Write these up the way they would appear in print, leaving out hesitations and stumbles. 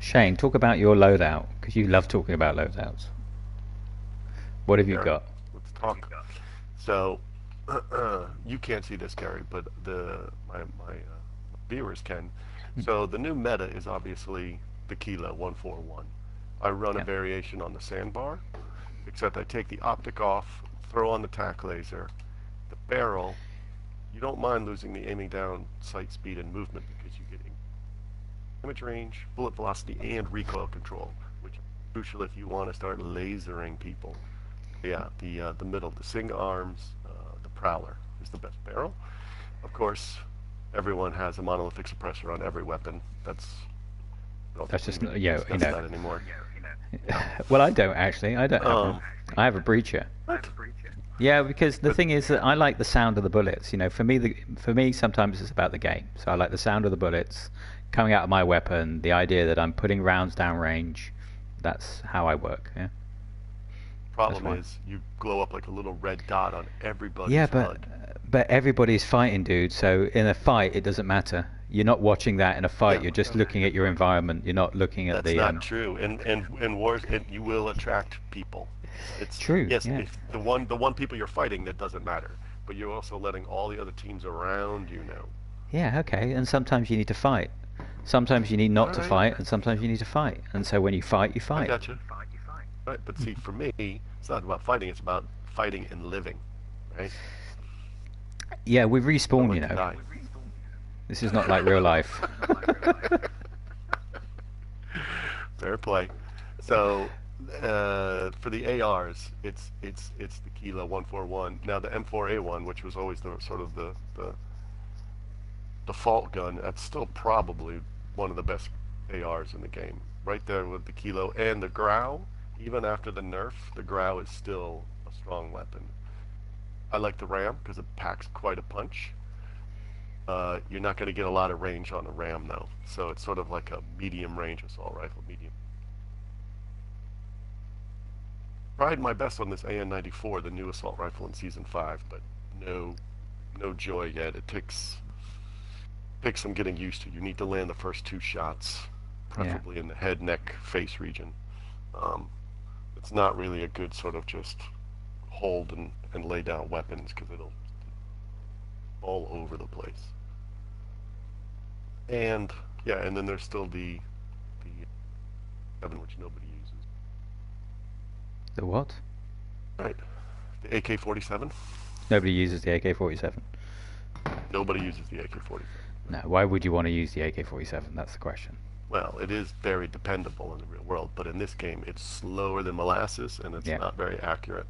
Shane, talk about your loadout, because you love talking about loadouts. What have you Gary, got? let's talk. So, you can't see this, Gary, but my viewers can. So the new meta is obviously the Kilo 141. I run a Yeah, variation on the SANDBAR, except I take the optic off, throw on the tack laser, the barrel. You don't mind losing the aiming down, sight speed, and movement because you get image range, bullet velocity, and recoil control, which is crucial if you want to start lasering people. Yeah, the middle, the Sing Arms, the Prowler is the best barrel. Of course, everyone has a monolithic suppressor on every weapon. I don't think that's we just need to yeah, discuss that anymore. Well, I don't actually. I don't have one. Um, I have a breacher. what? Yeah, because the But thing is that I like the sound of the bullets. For me, sometimes it's about the game. So I like the sound of the bullets coming out of my weapon. The idea that I'm putting rounds down range. That's how I work. Yeah, that's problem why. is, you glow up like a little red dot on Yeah, everybody's but HUD. but everybody's fighting, dude. So in a fight, it doesn't matter. You're not watching that in a fight. Yeah, You're just looking at your environment. You're not looking at that's the not true. And wars, you will attract people. It's True. yes, Yeah. if the one people you're fighting, that doesn't matter. But you're also letting all the other teams around you know. Yeah. Okay. And sometimes you need to fight. Sometimes you need not All to right, fight, and sometimes you need to fight. And so when you fight, you I fight. got you. Right, but see, for me, it's not about fighting. It's about fighting and living. Right. Yeah, we I don't respawn. like to die. This is not like real life. Fair play. So for the ARs, it's the Kilo 141. Now the M4A1, which was always the sort of the default gun, that's still probably one of the best ARs in the game. Right there with the Kilo and the Grau. Even after the nerf, the Grau is still a strong weapon. I like the Ram because it packs quite a punch. You're not going to get a lot of range on the Ram though, so it's sort of like a medium range assault rifle. Medium. Tried my best on this AN-94, the new assault rifle in season 5, but no, no joy yet. It takes some getting used to. You need to land the first 2 shots, Yeah. preferably in the head, neck, face region. Um, it's not really a good sort of just hold and lay down weapons because it'll all over the place. And yeah, and then there's still the 7, which nobody uses. The what? Right, the AK-47. Nobody uses the AK-47. Nobody uses the AK-47. No. Why would you want to use the AK-47? That's the question. Well, it is very dependable in the real world, but in this game, it's slower than molasses and it's Yeah. not very accurate.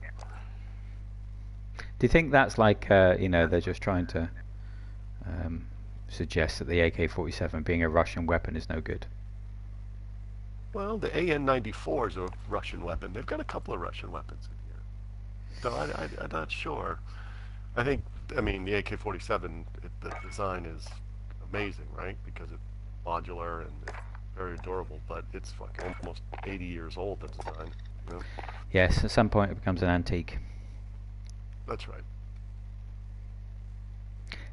Do you think that's like they're just trying to suggest that the AK-47 being a Russian weapon is no good? Well, the AN-94 is a Russian weapon. They've got a couple of Russian weapons in here. So I'm not sure. I mean, the AK-47, the design is amazing, right? Because it's modular and it's very durable, but it's like almost 80 years old, the design. You know? Yes. At some point, it becomes an antique. That's right.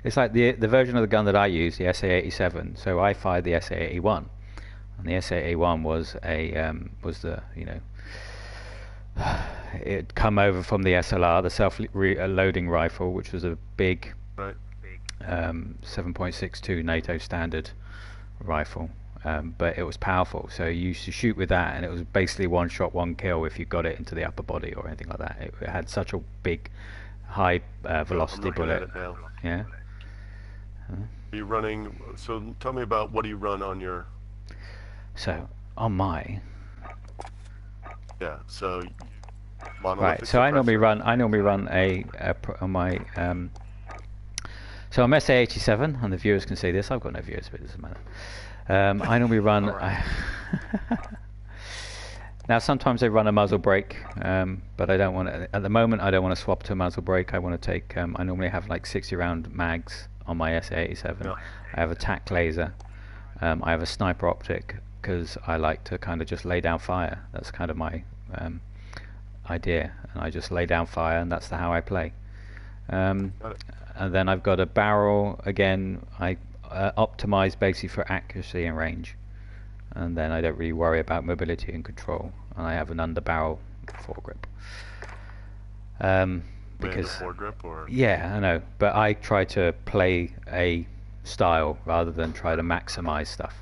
It's like the version of the gun that I use, the SA-87. So I fired the SA-81, and the SA-81 was the it come over from the SLR, the self-loading rifle, which was a big Right. 7.62 NATO standard rifle. But it was powerful, so you used to shoot with that, and it was basically one shot, one kill if you got it into the upper body or anything like that. It had such a big, high velocity I'm looking at bullet. it now. Yeah. Are you running? So tell me about what do you run on your? So on my Yeah. So right, monolithic so I normally suppressor. run on my so I'm SA-87, and the viewers can see this. I've got no viewers, but it doesn't matter. I normally run. All right. Now sometimes I run a muzzle brake, but I don't want to. At the moment, I don't want to swap to a muzzle brake. I want to take. I normally have like 60 round mags on my SA-87. Yeah. I have a tack laser. I have a sniper optic because I like to kind of just lay down fire. That's kind of my idea, and I just lay down fire, and that's how I play. Um, Got it. and then I've got a barrel again. I optimize basically for accuracy and range. and then I don't really worry about mobility and control, and I have an under barrel foregrip. Because foregrip, or yeah, I know, but I try to play a style rather than try to maximize stuff.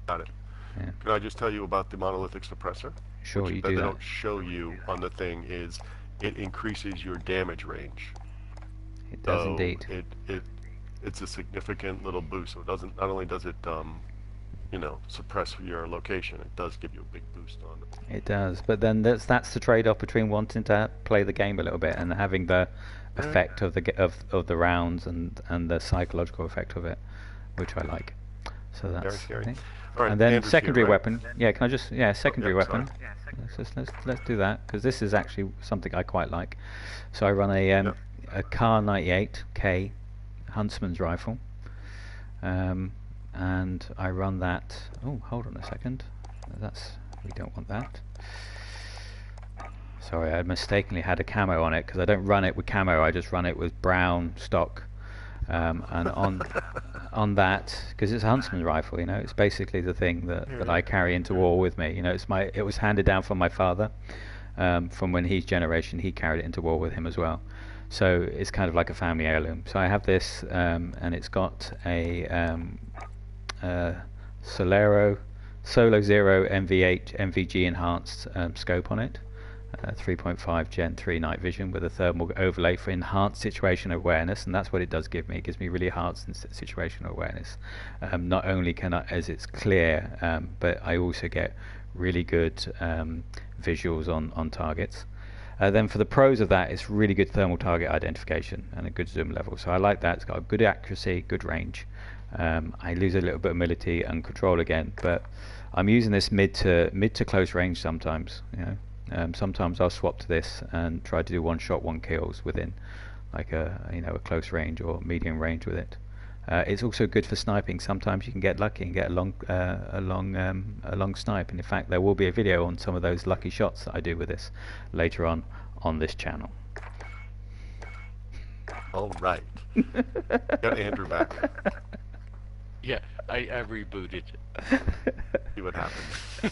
got it. Yeah. Can I just tell you about the monolithic suppressor? Sure, Which you that do they that. don't show you on the thing is it increases your damage range. It does So indeed. it's a significant little boost. So it doesn't, not only does it you know, suppress your location, it does give you a big boost on it. It does, but then that's the trade-off between wanting to play the game a little bit and having the effect of of the rounds and the psychological effect of it, which I like. So Very that's scary. okay. All right, And then Andrew's secondary here, right? weapon. Yeah, can I just secondary yeah, weapon. sorry. Let's do that, because this is actually something I quite like. So I run a Yep. a Car 98K Huntsman's rifle, and I run that. Oh, hold on a second. We don't want that. Sorry, I mistakenly had a camo on it, because I don't run it with camo. I just run it with brown stock. And on that, because it's a huntsman's rifle, you know, it's basically the thing that I carry into war with me. You know, it was handed down from my father, from when his generation. He carried it into war with him as well. So it's kind of like a family heirloom. So I have this, and it's got a Solo Zero MV8 MVG enhanced scope on it. 3.5 Gen 3 night vision with a thermal overlay for enhanced situational awareness, and that's what it does give me. It gives me really enhanced situational awareness. Not only as it's clear, but I also get really good visuals on targets. Then for the pros of that, it's really good thermal target identification and a good zoom level. So I like that. It's got a good accuracy, good range. I lose a little bit of mobility and control again, but I'm using this mid to close range sometimes. You know. Sometimes I'll swap to this and try to do one shot, one kills within like a close range or medium range with it. It's also good for sniping. Sometimes you can get lucky and get a long snipe. And in fact, there will be a video on some of those lucky shots that I do with this later on this channel. All right. Got Andrew back. Yeah, I rebooted. See what happens.